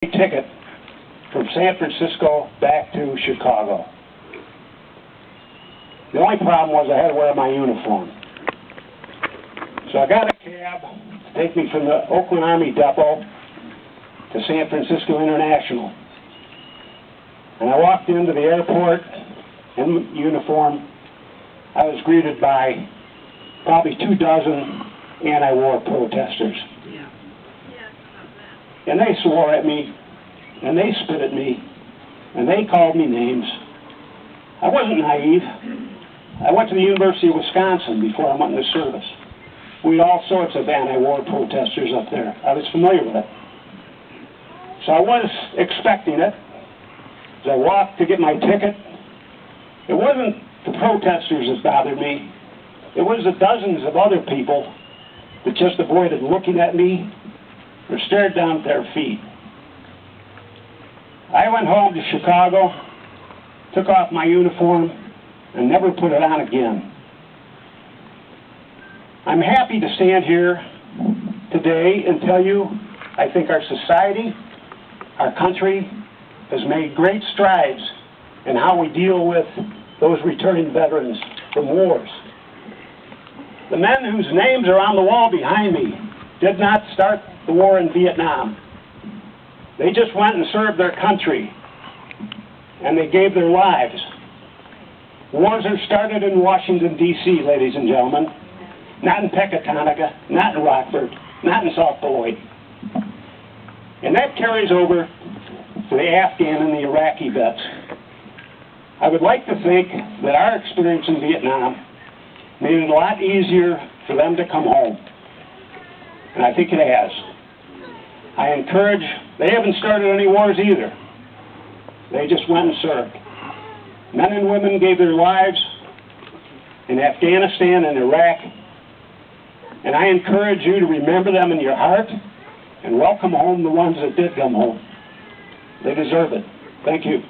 ticket from San Francisco back to Chicago. The only problem was I had to wear my uniform. So I got a cab to take me from the Oakland Army Depot to San Francisco International. And I walked into the airport in uniform. I was greeted by probably 24 anti-war protesters. And they swore at me, and they spit at me, and they called me names. I wasn't naive. I went to the University of Wisconsin before I went into service. We had all sorts of anti-war protesters up there. I was familiar with it. So I was expecting it. As I walked to get my ticket, it wasn't the protesters that bothered me. It was the dozens of other people that just avoided looking at me or stared down at their feet. I went home to Chicago, took off my uniform, and never put it on again. I'm happy to stand here today and tell you I think our society, our country, has made great strides in how we deal with those returning veterans from wars. The men whose names are on the wall behind me did not start the war in Vietnam. They just went and served their country, and they gave their lives. Wars are started in Washington, D.C., ladies and gentlemen, not in Pecatonica, not in Rockford, not in South Beloit. And that carries over to the Afghan and the Iraqi vets. I would like to think that our experience in Vietnam made it a lot easier for them to come home. And I think it has. I encourage, they haven't started any wars either. They just went and served. Men and women gave their lives in Afghanistan and Iraq. And I encourage you to remember them in your heart and welcome home the ones that did come home. They deserve it. Thank you.